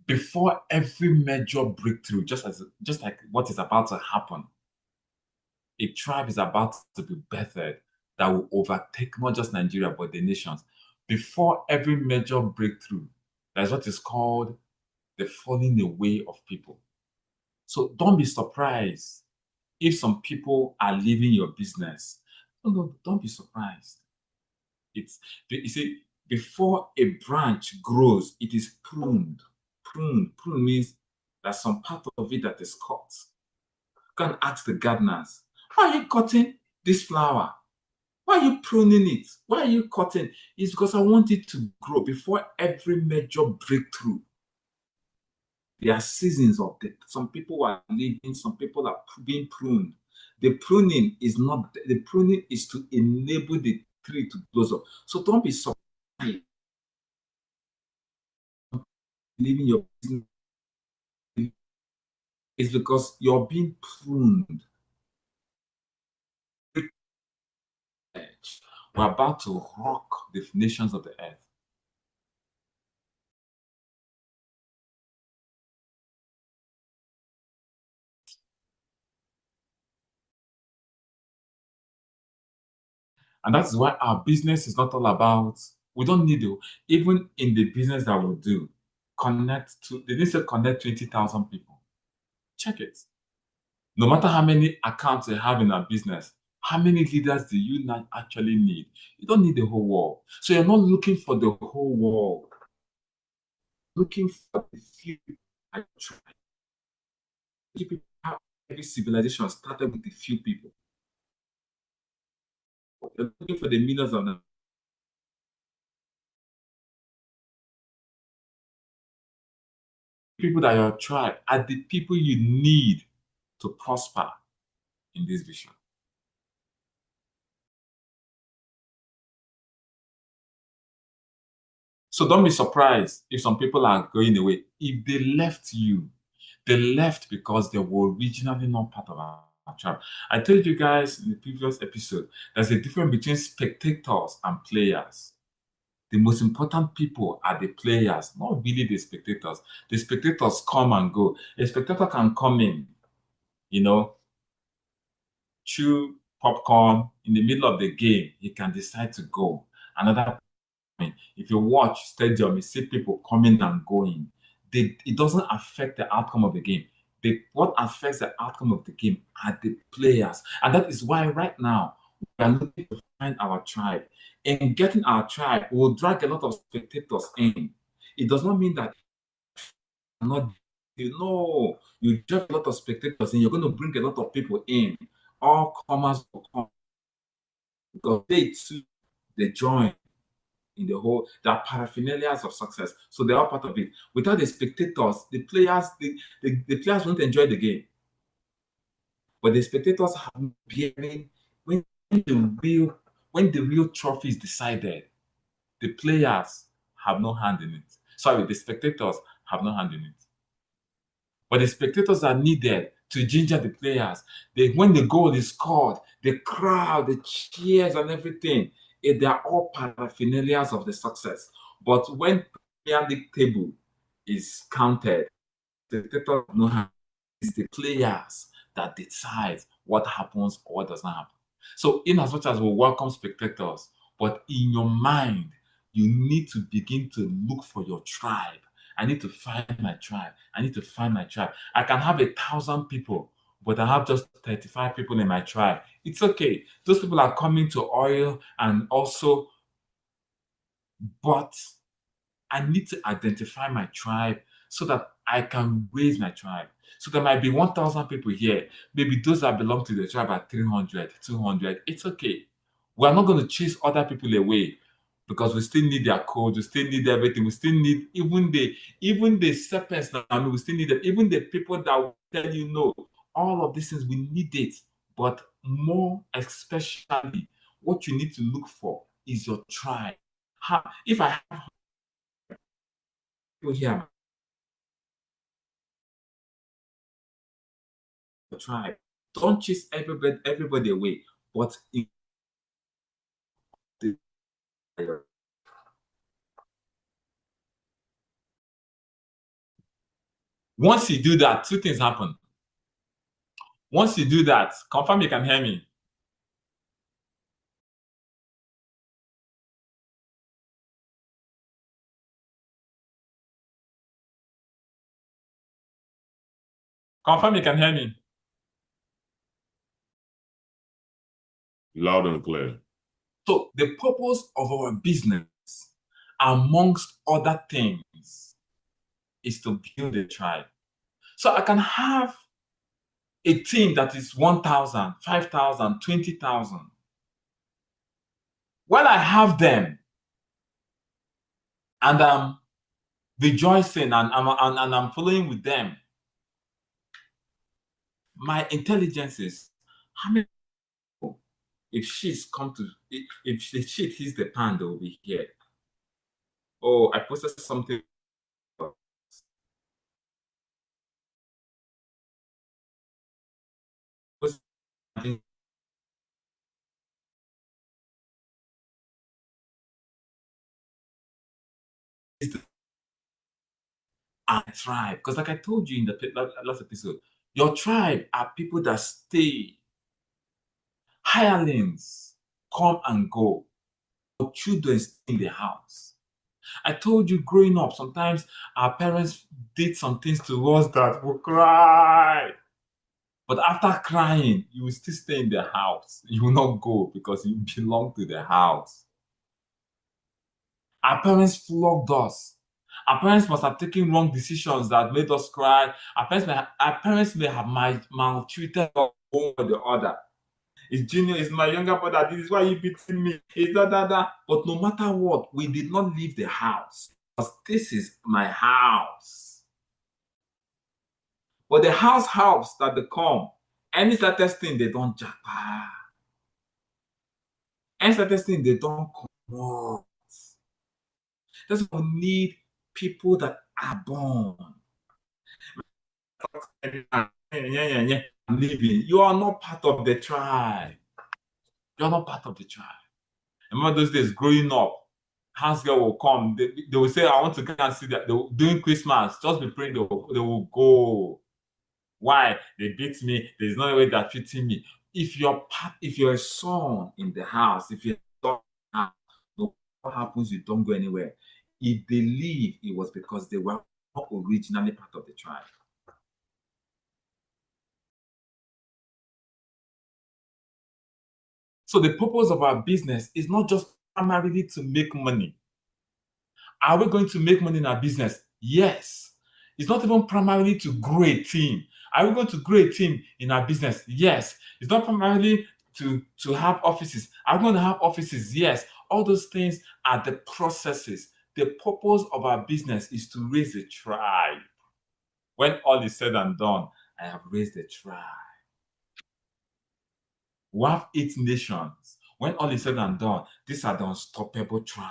before every major breakthrough, just like what is about to happen, a tribe is about to be birthed that will overtake not just Nigeria but the nations. Before every major breakthrough, that's what is called the falling away of people. So don't be surprised if some people are leaving your business. No, don't be surprised. It's you see, before a branch grows, it is pruned. Prune means there's some part of it that is cut. You can ask the gardeners, why are you cutting this flower? Why are you pruning it? Why are you cutting? It's because I want it to grow. Before every major breakthrough, there are seasons of it. Some people are leaving, some people are being pruned. The pruning is not, the pruning is to enable the tree to blossom. So don't be surprised leaving your business. It's because you're being pruned. We're about to rock the nations of the earth. And that's why our business is not all about, we don't need to, even in the business that we do, they didn't say connect 20,000 people. Check it. No matter how many accounts you have in a business, how many leaders do you not actually need? You don't need the whole world. So you're not looking for the whole world, looking for the few people. Every civilization started with a few people. You're looking for the millions of them. People that your tribe are the people you need to prosper in this vision. So don't be surprised if some people are going away. If they left you, they left because they were originally not part of our tribe. I told you guys in the previous episode, there's a difference between spectators and players. The most important people are the players, not really the spectators. The spectators come and go. A spectator can come in, you know, chew popcorn in the middle of the game. He can decide to go. Another, if you watch stadium, you see people coming and going. It doesn't affect the outcome of the game. What affects the outcome of the game are the players. And that is why right now we are looking to find our tribe. In getting our tribe, we'll drag a lot of spectators in. It does not mean that not, you drag a lot of spectators in, you're going to bring a lot of people in. All comers will come because they too, they join in the whole, there are paraphernalias of success. So they are part of it. Without the spectators, the players won't enjoy the game. But the spectators have no bearing the real when the real trophy is decided, the players have no hand in it. Sorry, the spectators have no hand in it. But the spectators are needed to ginger the players. When the goal is scored, the crowd, the cheers and everything, they are all paraphernalias of the success. But when Premier League table is counted, the spectators have no hand. It's the players that decide what happens or what does not happen. So, in as much as we welcome spectators, but in your mind, you need to begin to look for your tribe. I need to find my tribe. I need to find my tribe. I can have 1,000 people, but I have just 35 people in my tribe. It's okay. Those people are coming to oil and also, but I need to identify my tribe so that I can raise my tribe. So there might be 1,000 people here. Maybe those that belong to the tribe are 300, 200. It's okay. We're not going to chase other people away because we still need their code. We still need everything. We still need even the serpents. I mean, we still need them. Even the people that will tell you no. All of these things we need it, but more especially, what you need to look for is your tribe. If I have people here tribe. Don't chase everybody away, but in the Once you do that, two things happen. Once you do that, confirm you can hear me. Confirm you can hear me. Loud and clear. So the purpose of our business, amongst other things, is to build a tribe. So I can have a team that is 1,000, 5,000, 20,000. When I have them and I'm rejoicing and I'm following with them, my intelligence is how many people, if she's come to, if the shit hits the pan, they will be here. Oh, I posted something. Our tribe, because like I told you in the last episode, your tribe are people that stay. Hirelings come and go, but children stay in the house. I told you growing up, sometimes our parents did some things to us that will cry. But after crying, you will still stay in the house. You will not go because you belong to the house. Our parents flogged us. Our parents must have taken wrong decisions that made us cry. Our parents may have maltreated us one or the other. It's Junior, it's my younger brother. This is why you beating me. It's that. But no matter what, we did not leave the house because this is my house. But the house helps that they come. Any latest thing, they don't japa. Any latest thing, they don't come out. That's why we need people that are born. I'm leaving. You are not part of the tribe. You're not part of the tribe. Remember those days growing up, house girl will come. They will say, I want to go and see that. During Christmas, just be praying, they will go. Why? They beat me. There's no way they're treating me. If you're a son in the house, if you're a son in the house, no what happens, you don't go anywhere. If they leave, it was because they were not originally part of the tribe. So the purpose of our business is not just primarily to make money. Are we going to make money in our business? Yes. It's not even primarily to grow a team. Are we going to grow a team in our business? Yes. It's not primarily to have offices. Are we going to have offices? Yes. All those things are the processes. The purpose of our business is to raise a tribe. When all is said and done, I have raised a tribe. We have 8 nations. When all is said and done, these are the unstoppable tribe.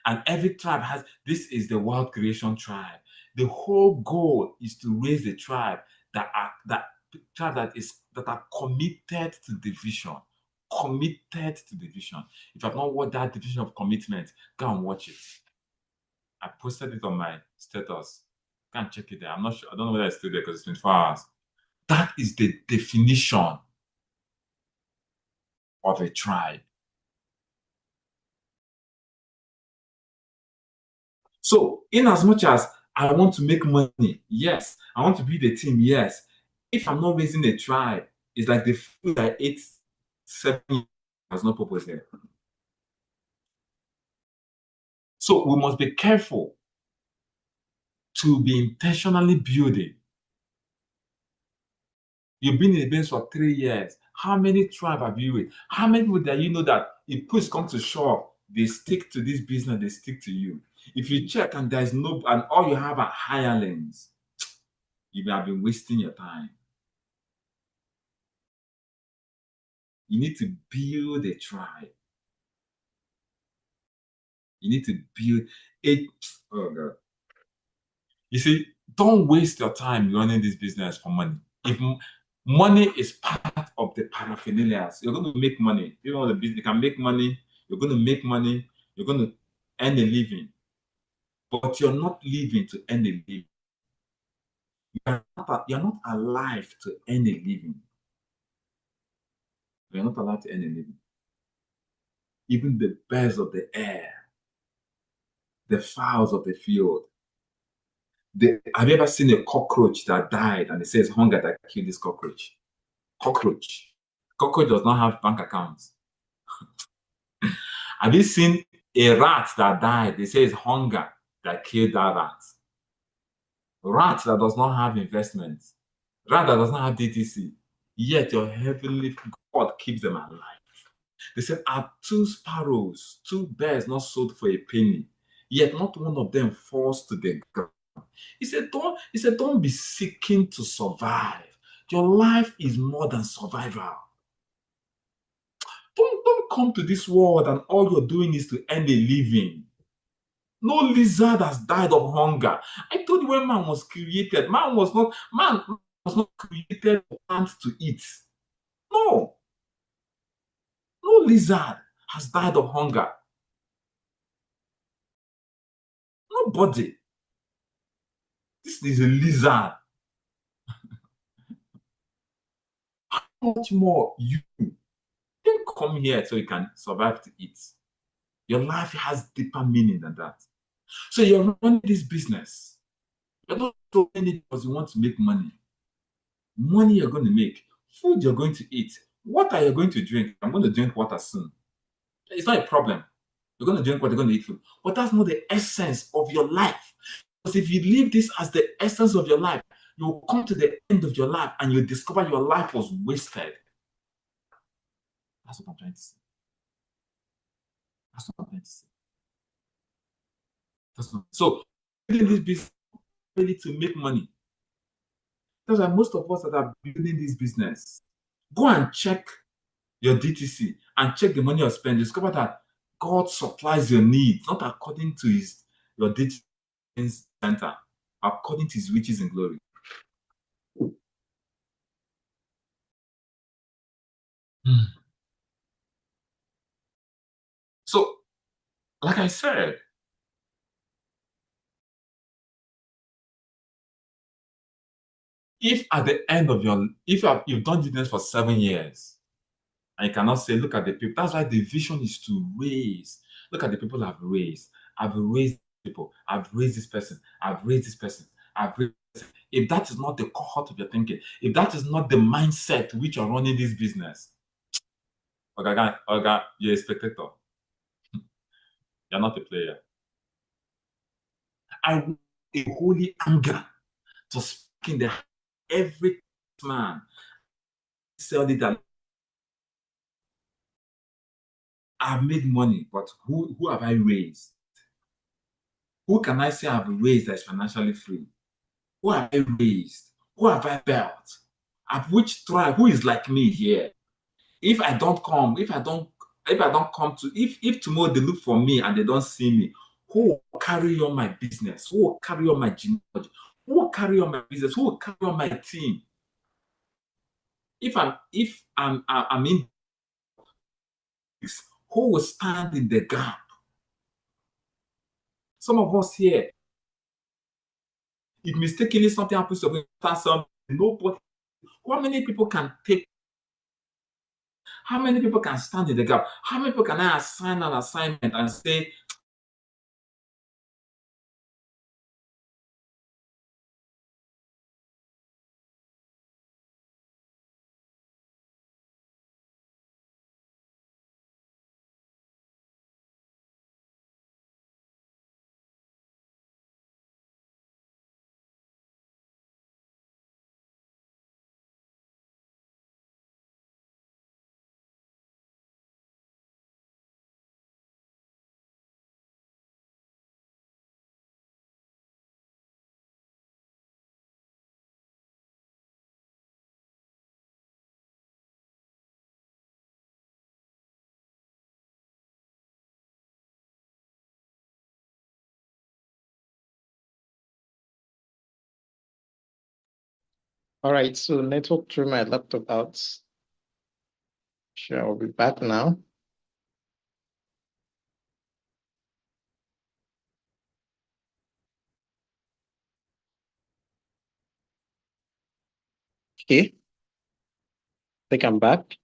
And every tribe has, this is the world creation tribe. The whole goal is to raise a tribe that are committed to the vision. Committed to the vision. If you have not watched that division of commitment, go and watch it. I posted it on my status. Go and check it there. I'm not sure. I don't know whether it's still there because it's 24 hours. That is the definition of a tribe. So, in as much as I want to make money, yes. I want to build a team, yes. If I'm not raising a tribe, it's like the food I ate 7 years has no purpose there. So we must be careful to be intentionally building. You've been in the business for 3 years. How many tribe have you with? How many people that you know that if push comes to shove, they stick to this business, they stick to you? If you check and there's no, and all you have are hirelings, you may have been wasting your time. You need to build a tribe. You need to build it. Oh God. You see, don't waste your time running this business for money. If money is part of the paraphernalia, you're going to make money. You know the business, you can make money, you're going to make money, you're going to earn a living. But you're not living to earn a living. You're not alive to earn a living. You're not allowed to earn a living. Even the birds of the air, the fowls of the field. Have you ever seen a cockroach that died and it says hunger that killed this cockroach? Cockroach. Cockroach does not have bank accounts. Have you seen a rat that died? They say it's hunger that killed that rat. Rat that does not have investments. Rat that does not have DTC. Yet your heavenly God keeps them alive. They said, are two sparrows, two birds not sold for a penny, yet not one of them falls to the ground. He said, don't be seeking to survive. Your life is more than survival. Don't come to this world and all you're doing is to earn a living. No lizard has died of hunger. I told you when man was created, man was not created for ants to eat. No, no lizard has died of hunger. Nobody. This is a lizard. How much more you didn't come here so you can survive to eat. Your life has deeper meaning than that. So you're running this business. You're not doing it because you want to make money. Money you're going to make, food you're going to eat, water you're going to drink. I'm going to drink water soon. It's not a problem. You're going to drink water, you're going to eat food. But that's not the essence of your life. Because if you leave this as the essence of your life, you'll come to the end of your life and you'll discover your life was wasted. That's what I'm trying to say. That's what I'm trying to say. So, building this business really to make money. That's why most of us that are building this business go and check your DTC and check the money you spend. Discover that God supplies your needs, not according to your DTC center, according to his riches and glory. So, like I said, if at the end of if you've done business for 7 years, and you cannot say, look at the people. That's why the vision is to raise. Look at the people I've raised. I've raised people. I've raised this person. I've raised this person. I've raised this person. If that is not the cohort of your thinking, if that is not the mindset which you're running this business, okay, you're a spectator. You're not a player. I want a holy anger to speak in the every man. Sell it that I've made money, but who have I raised? Who can I say I've raised that is financially free? Who have I raised? Who have I built? At which tribe? Who is like me here? If I don't come, if I don't come to, if tomorrow they look for me and they don't see me, who will carry on my business? Who will carry on my genealogy? Who will carry on my business? Who will carry on my team? If I'm in this, who will stand in the gap? Some of us here, if mistakenly something happens to me, nobody. How many people can take? How many people can stand in the gap? How many people can I assign an assignment and say, All right, so network threw my laptop out. Sure, I'll be back now. Okay, I think I'm back.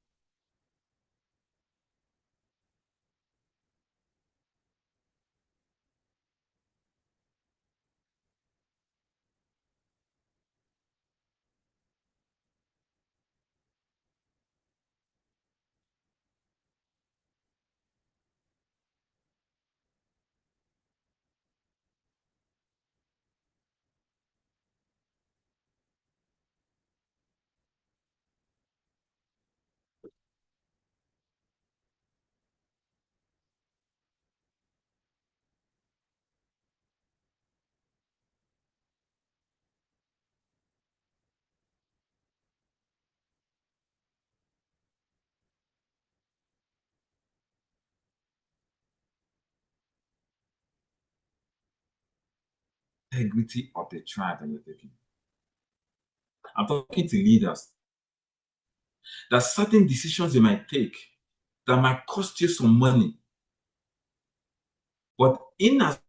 Integrity of the tribe that you're taking. I'm talking to leaders. There are certain decisions you might take that might cost you some money, but in as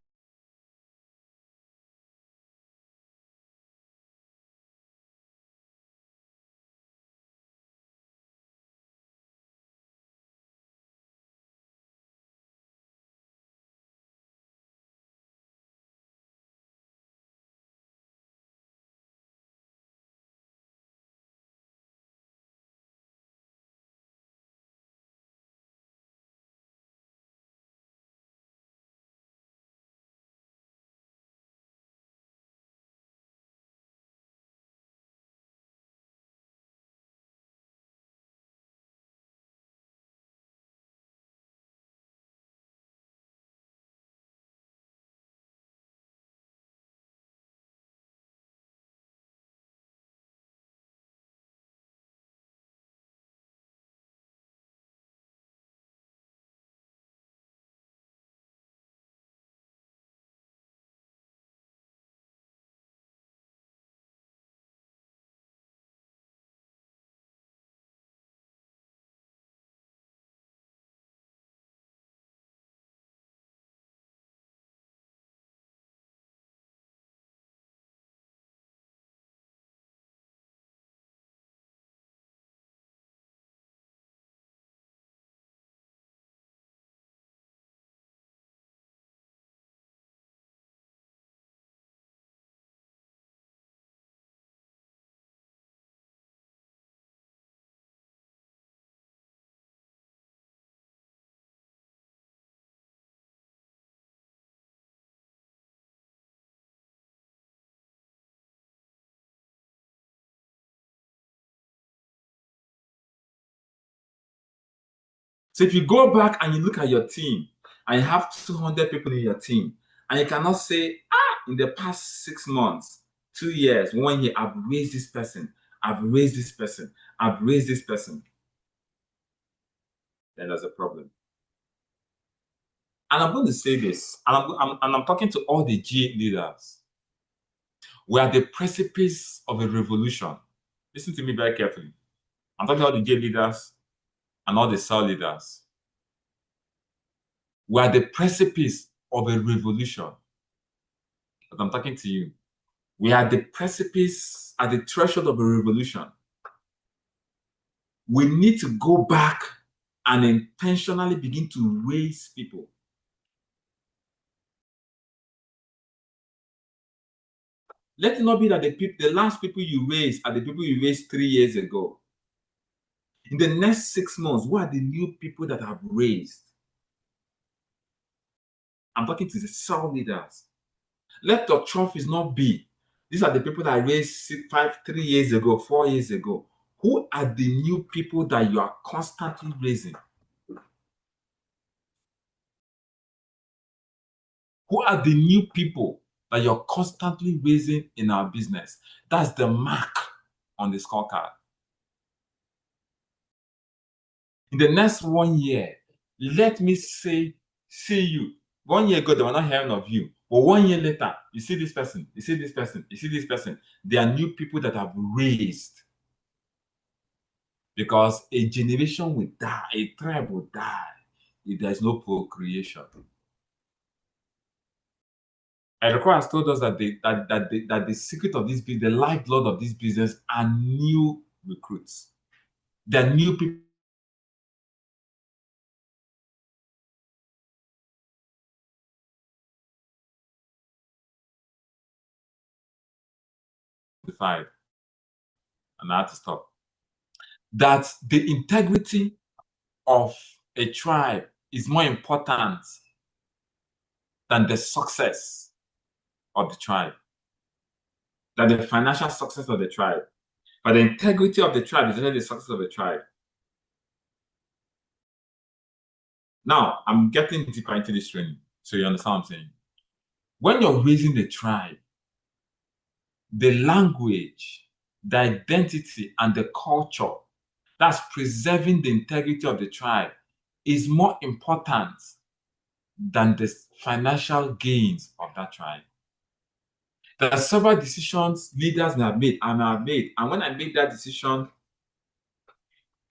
so if you go back and you look at your team and you have 200 people in your team, and you cannot say, in the past 6 months, 2 years, 1 year, I've raised this person, I've raised this person, I've raised this person, then there's a problem. And I'm going to say this, and I'm talking to all the G leaders. We are the precipice of a revolution. Listen to me very carefully. I'm talking to all the J leaders and all the cell leaders. We are the precipice of a revolution. But I'm talking to you. We are the precipice at the threshold of a revolution. We need to go back and intentionally begin to raise people. Let it not be that the last people you raised are the people you raised 3 years ago. In the next 6 months, what are the new people that I've raised? I'm talking to the cell leaders. Let your trophies not be, these are the people that I raised 3 years ago, 4 years ago. Who are the new people that you are constantly raising? Who are the new people that you're constantly raising in our business? That's the mark on the scorecard. In the next 1 year, let me see you. 1 year ago, they were not hearing of you. But 1 year later, you see this person, you see this person, you see this person. They are new people that have raised. Because a generation will die, a tribe will die if there's no procreation. Edeko has told us that the secret of this business, the lifeblood of this business, are new recruits. There are new people. And I had to stop. That the integrity of a tribe is more important than the success of the tribe, than the financial success of the tribe. But the integrity of the tribe is really the success of the tribe. Now, I'm getting deeper into this training, so you understand what I'm saying. When you're raising the tribe, the language, the identity, and the culture that's preserving the integrity of the tribe is more important than the financial gains of that tribe. There are several decisions leaders have made and I have made. And when I made that decision,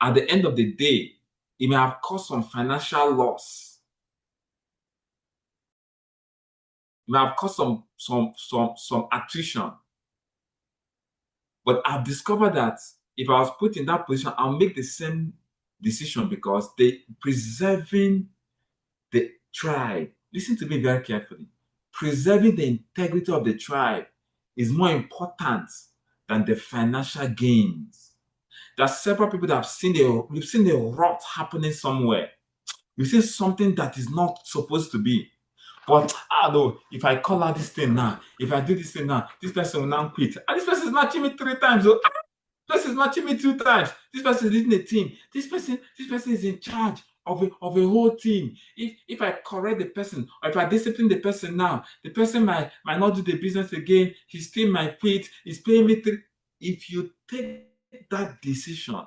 at the end of the day, it may have caused some financial loss. It may have caused some attrition. But I've discovered that if I was put in that position, I'll make the same decision because they preserving the tribe. Listen to me very carefully. Preserving the integrity of the tribe is more important than the financial gains. There are several people that we've seen a rot happening somewhere. We've seen something that is not supposed to be. But I don't know, if I call out this thing now, if I do this thing now, this person will now quit. And this person is matching me 3 times. So, this person is matching me 2 times. This person is leading a team. This person is in charge of a whole team. If I correct the person or if I discipline the person now, the person might not do the business again. His team might quit. He's paying me 3. If you take that decision,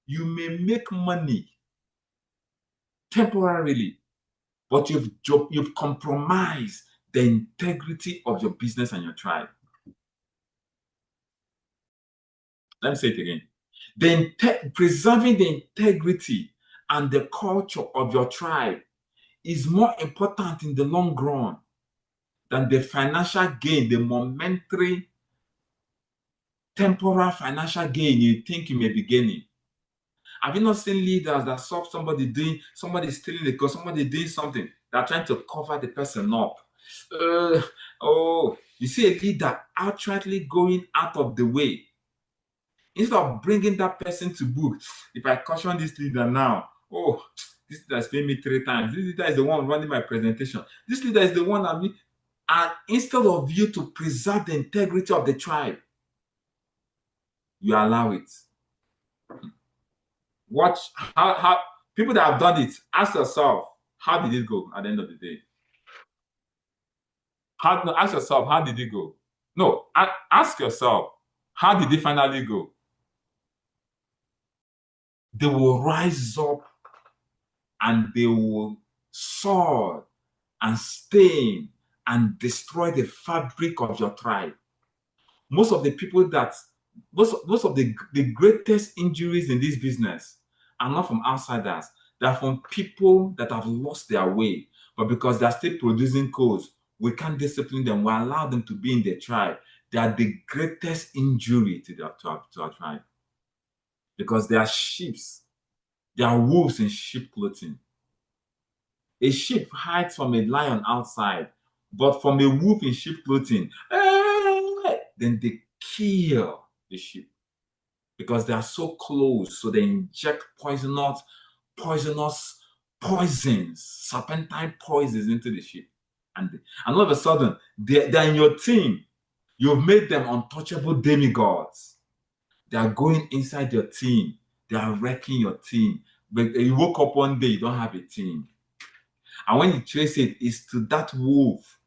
you may make money temporarily, but you've compromised the integrity of your business and your tribe. Let me say it again. Preserving the integrity and the culture of your tribe is more important in the long run than the financial gain, the momentary, temporal financial gain you think you may be gaining. Have you not seen leaders that saw somebody stealing the car, somebody doing something, they're trying to cover the person up? You see a leader outrightly going out of the way. Instead of bringing that person to book, if I caution this leader now, this leader has paid me 3 times. This leader is the one running my presentation. This leader is the one and instead of you to preserve the integrity of the tribe, you allow it. Watch how people that have done it, ask yourself, how did it go at the end of the day? Ask yourself, how did it go? No, ask yourself, how did it finally go? They will rise up and they will soar and stain and destroy the fabric of your tribe. Most of the people most of the greatest injuries in this business are not from outsiders. They're from people that have lost their way. But because they're still producing codes, we can't discipline them. We allow them to be in their tribe. They are the greatest injury to our tribe. Because they are sheep. They are wolves in sheep clothing. A sheep hides from a lion outside, but from a wolf in sheep clothing, then they kill the sheep because they are so close. So they inject poisons, serpentine poisons into the sheep. And all of a sudden, they're in your team. You've made them untouchable demigods. They are going inside your team. They are wrecking your team. But you woke up one day, you don't have a team. And when you trace it, it's to that wolf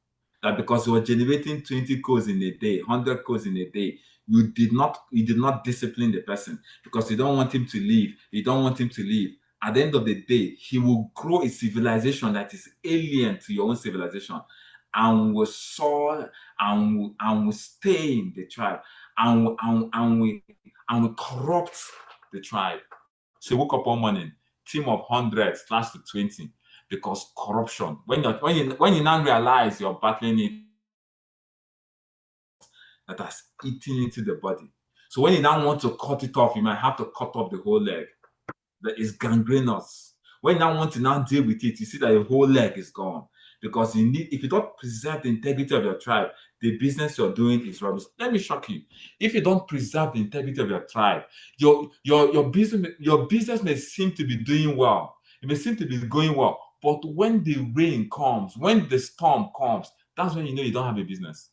that because you were generating 20 codes in a day, 100 codes in a day, you did not discipline the person because you don't want him to leave. You don't want him to leave. At the end of the day, he will grow a civilization that is alien to your own civilization and will soar and will stain the tribe and will corrupt the tribe. So you woke up one morning, team of 100 slash to 20. Because corruption, when you now realize you're battling it that has eaten into the body. So when you now want to cut it off, you might have to cut off the whole leg. That is gangrenous. When you now want to now deal with it, you see that your whole leg is gone. Because you need, if you don't preserve the integrity of your tribe, the business you're doing is rubbish. Let me shock you. If you don't preserve the integrity of your tribe, your business may seem to be doing well. It may seem to be going well. But when the rain comes, when the storm comes, that's when you know you don't have a business.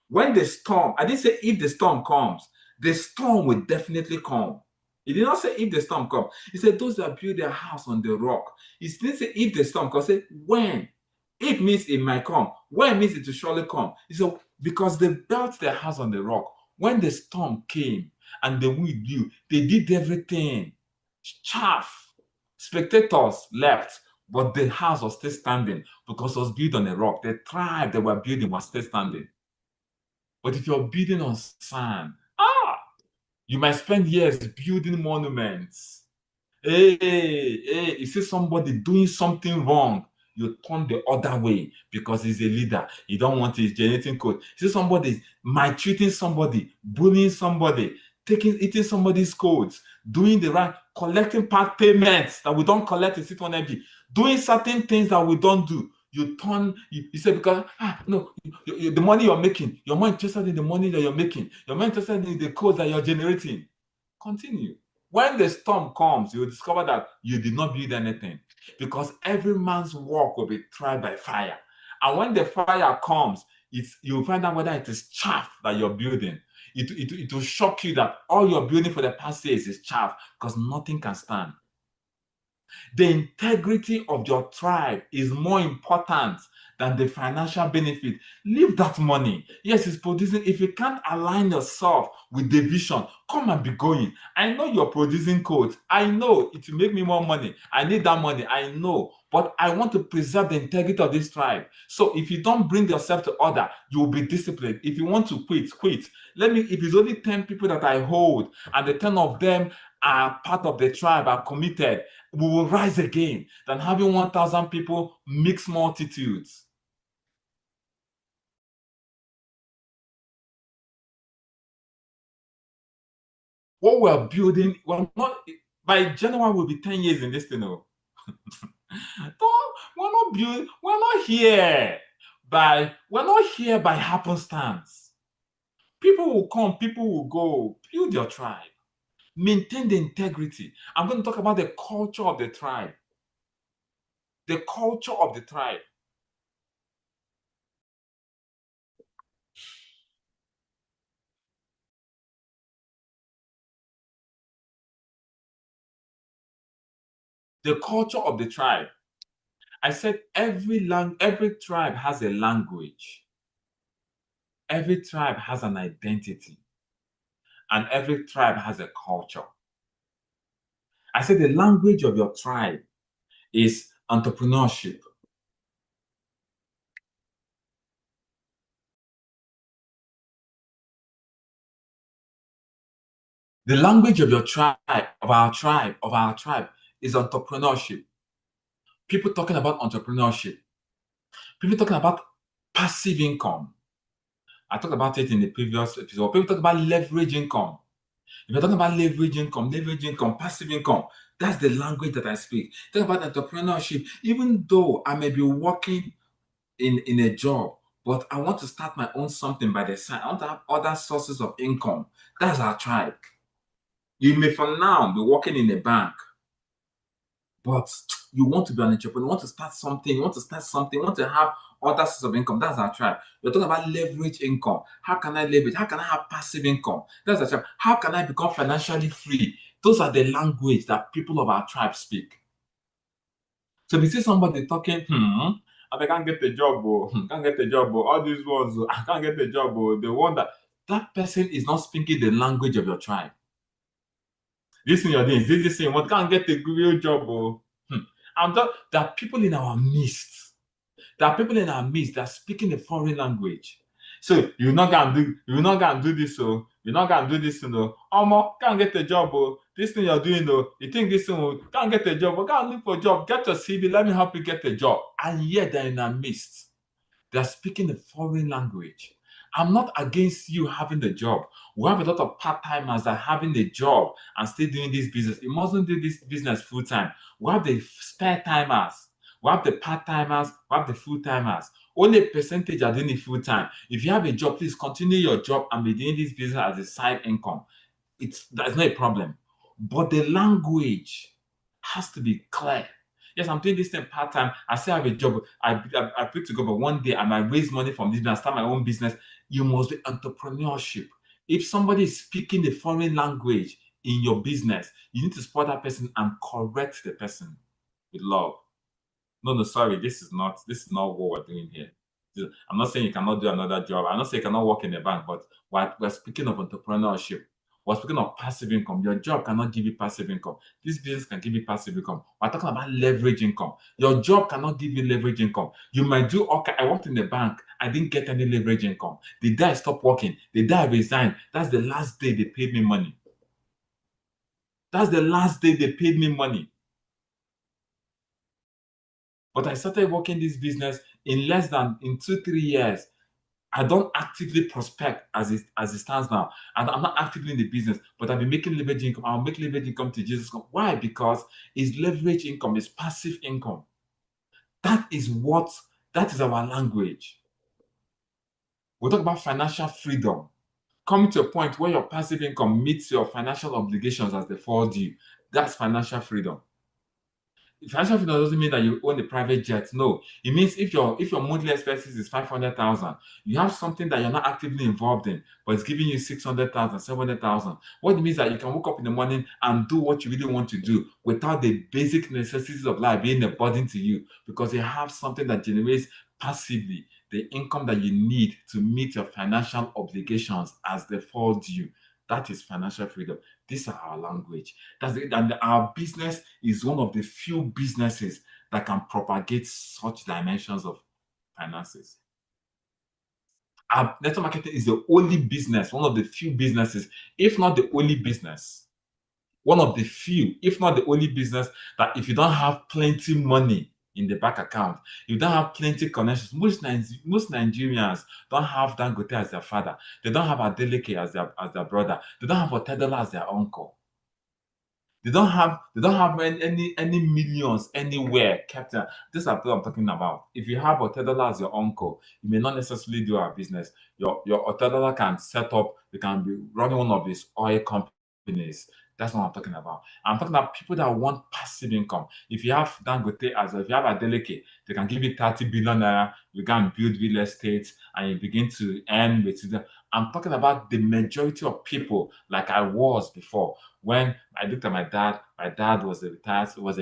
When the storm, I didn't say if the storm comes, the storm will definitely come. He did not say if the storm comes. He said those that build their house on the rock. He didn't say if the storm comes. He said when. If means it might come. When means it will surely come. He said because they built their house on the rock. When the storm came and the wind blew, they did everything. Chaff. Spectators left, but the house was still standing because it was built on a rock. The tribe they were building was still standing. But if you're building on sand, you might spend years building monuments. Hey, you see somebody doing something wrong, you turn the other way because he's a leader. You don't want his generating code. You see somebody maltreating somebody, bullying somebody, eating somebody's codes, doing the right, collecting part payments that we don't collect in Citron Energy, doing certain things that we don't do. You say because no, the money you're making, you're more interested in the money that you're making, you're more interested in the codes that you're generating. Continue. When the storm comes, you'll discover that you did not build anything because every man's work will be tried by fire. And when the fire comes, you'll find out whether it is chaff that you're building. It will shock you that all you're building for the past years is chaff because nothing can stand. The integrity of your tribe is more important than the financial benefit. Leave that money. Yes, it's producing. If you can't align yourself with the vision, come and be going. I know you're producing codes. I know it will make me more money. I need that money. I know. But I want to preserve the integrity of this tribe. So if you don't bring yourself to order, you will be disciplined. If you want to quit, quit. If it's only 10 people that I hold and the 10 of them are part of the tribe, are committed, we will rise again than having 1,000 people mix multitudes. What we're building, by January will be 10 years in this thing. We're not here by happenstance. People will come, people will go. Build your tribe. Maintain the integrity. I'm going to talk about the culture of the tribe. The culture of the tribe. The culture of the tribe. I said every tribe has a language. Every tribe has an identity. And every tribe has a culture. I said the language of your tribe is entrepreneurship. The language of your tribe, of our tribe, is entrepreneurship. People talking about entrepreneurship. People talking about passive income. I talked about it in the previous episode. People talk about leverage income. If you're talking about leverage income, passive income, that's the language that I speak. Talk about entrepreneurship. Even though I may be working in a job, but I want to start my own something by the side. I want to have other sources of income. That's our tribe. You may for now be working in a bank, but you want to be an entrepreneur, you want to start something, you want to have other sources of income. That's our tribe. We're talking about leverage income. How can I leverage? How can I have passive income? That's our tribe. How can I become financially free? Those are the language that people of our tribe speak. So if you see somebody talking, I can't get a job, can't get a job, all these words, I can't get a job, the one that person is not speaking the language of your tribe. Listen, you're doing this thing, what can't get a real job, And there are people in our midst. There are people in our midst that are speaking a foreign language. So you're not gonna do this, so you're not gonna do this, can't get a job, this thing you're doing, you think this thing can't get a job, can't look for a job, get your CV, let me help you get a job. And yet they're in our midst. They're speaking a foreign language. I'm not against you having the job. We have a lot of part-timers that are having a job and still doing this business. You mustn't do this business full-time. We have the spare timers. We have the part-timers. We have the full-timers. Only a percentage are doing it full-time. If you have a job, please continue your job and be doing this business as a side income. That's not a problem. But the language has to be clear. Yes, I'm doing this thing part time. I still have a job. I pray to God, but one day I might raise money from this business, start my own business. You must be entrepreneurship. If somebody is speaking a foreign language in your business, you need to support that person and correct the person with love. No, no, sorry, this is not what we're doing here. I'm not saying you cannot do another job. I'm not saying you cannot work in a bank, but we're speaking of entrepreneurship. We're speaking of passive income. Your job cannot give you passive income. This business can give you passive income. We're talking about leverage income. Your job cannot give you leverage income. You might do, okay, I worked in the bank. I didn't get any leverage income. The day I stopped working, the day I resigned, that's the last day they paid me money. That's the last day they paid me money. But I started working this business in less than in 2 3 years. I don't actively prospect as it stands now. And I'm not actively in the business, but I've been making leverage income. I'll make leverage income to Jesus. Why? Because it's leverage income, it's passive income. That is our language. We talk about financial freedom. Coming to a point where your passive income meets your financial obligations as they fall due. That's financial freedom. Financial freedom doesn't mean that you own a private jet. No, it means if your monthly expenses is 500,000, you have something that you're not actively involved in, but it's giving you 600,000, 700,000. What it means that you can wake up in the morning and do what you really want to do without the basic necessities of life being a burden to you, because you have something that generates passively the income that you need to meet your financial obligations as they fall due. That is financial freedom. These are our language. That's it. And our business is one of the few businesses that can propagate such dimensions of finances. Our network marketing is the only business, one of the few businesses, if not the only business, one of the few, if not the only business, that if you don't have plenty money in the bank account, you don't have plenty connections. Most Nigerians don't have Dangote as their father. They don't have Adeleke as their brother. They don't have Otedola as their uncle. They don't have any millions anywhere kept. This is what I'm talking about. If you have Otedola as your uncle, you may not necessarily do our business. Your Otedola can set up, you can be running one of these oil companies. That's what I'm talking about. I'm talking about people that want passive income. If you have Dangote if you have Adeleke, they can give you 30 billion naira, you go and build real estate and you begin to earn with it. I'm talking about the majority of people like I was before. When I looked at my dad was a retired civil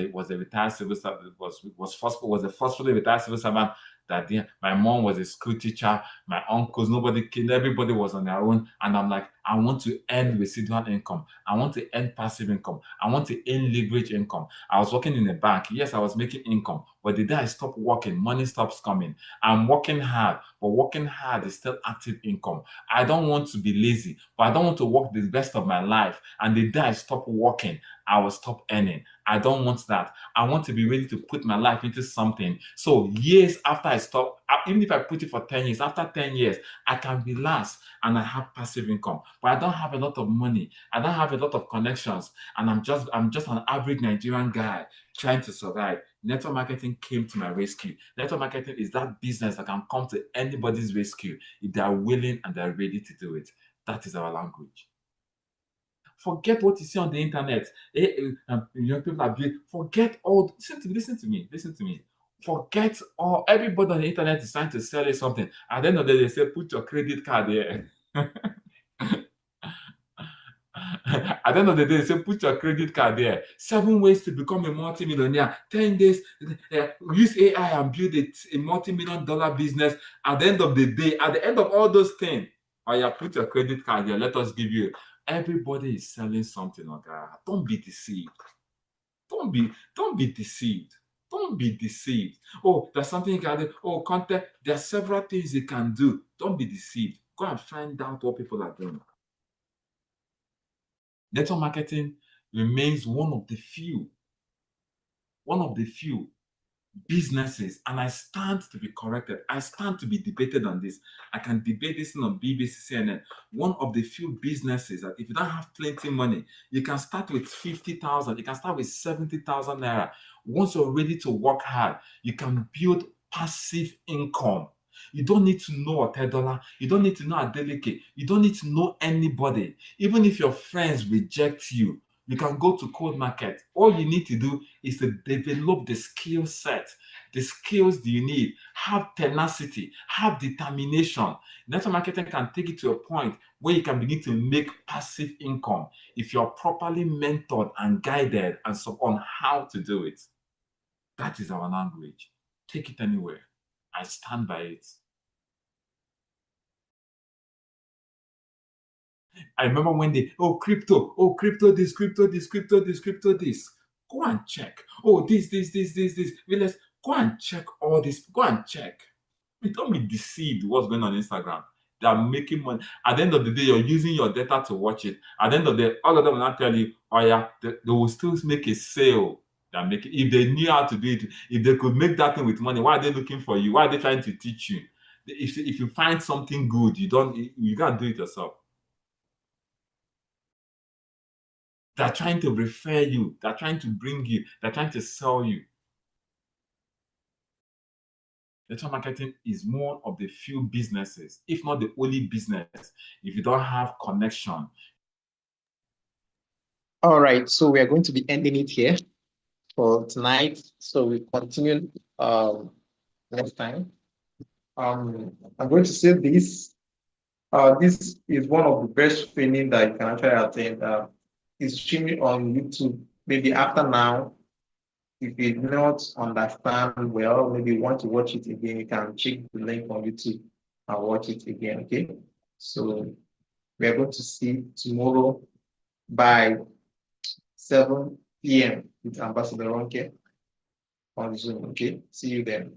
servant, was a forcefully retired civil servant. My mom was a school teacher, my uncles, everybody was on their own. And I'm like, I want to earn residual income. I want to earn passive income. I want to earn leverage income. I was working in a bank. Yes, I was making income, but the day I stopped working, money stops coming. I'm working hard, but working hard is still active income. I don't want to be lazy, but I don't want to work the rest of my life. And the day I stop working, I will stop earning. I don't want that. I want to be ready to put my life into something. So years after I stop, even if I put it for 10 years, after 10 years, I can relax and I have passive income. But I don't have a lot of money. I don't have a lot of connections. And I'm just an average Nigerian guy trying to survive. Network marketing came to my rescue. Network marketing is that business that can come to anybody's rescue if they are willing and they're ready to do it. That is our language. Forget what you see on the internet. Young people are being, forget all. Listen to me. Forget all. Everybody on the internet is trying to sell you something. At the end of the day, they say, put your credit card there. At the end of the day, they say, put your credit card there. 7 ways to become a multimillionaire. 10 days. Use AI and build a multi-million dollar business. At the end of the day, at the end of all those things, oh yeah, put your credit card there. Let us give you. Everybody is selling something, okay? Don't be deceived. Don't be deceived. Don't be deceived. Oh, there's something you can do. Oh, content. There are several things you can do. Don't be deceived. Go and find out what people are doing. Network marketing remains one of the few businesses, and I stand to be corrected. I stand to be debated on this. I can debate this on BBC, CNN. One of the few businesses that if you don't have plenty money, you can start with 50,000, you can start with 70,000 naira. Once you're ready to work hard, you can build passive income. You don't need to know Otedola. You don't need to know Adeleke. You don't need to know anybody. Even if your friends reject you, you can go to Code Market. All you need to do is to develop the skill set, the skills that you need. Have tenacity, have determination. Network marketing can take it to a point where you can begin to make passive income if you're properly mentored and guided and so on how to do it. That is our language. Take it anywhere. I stand by it. I remember when they, oh, crypto this, crypto this, crypto this, crypto this. Go and check. Oh, this. Well, let's go and check all this. Go and check. Don't be deceived what's going on Instagram. They are making money. At the end of the day, you're using your data to watch it. At the end of the day, all of them will not tell you, oh yeah, they will still make a sale. That make it. If they knew how to do it, if they could make that thing with money, why are they looking for you? Why are they trying to teach you? If you find something good, you can't do it yourself. They're trying to refer you. They're trying to bring you. They're trying to sell you. Network marketing is one of the few businesses, if not the only business, if you don't have connection. All right, so we are going to be ending it here for tonight. So we continue next time. I'm going to say this. This is one of the best training that you can actually attend. It's streaming on YouTube. Maybe after now, if you do not understand well, maybe you want to watch it again, you can check the link on YouTube and watch it again. Okay. So we are going to see tomorrow by 7 p.m. with Ambassador Ronke on Zoom. Okay. See you then.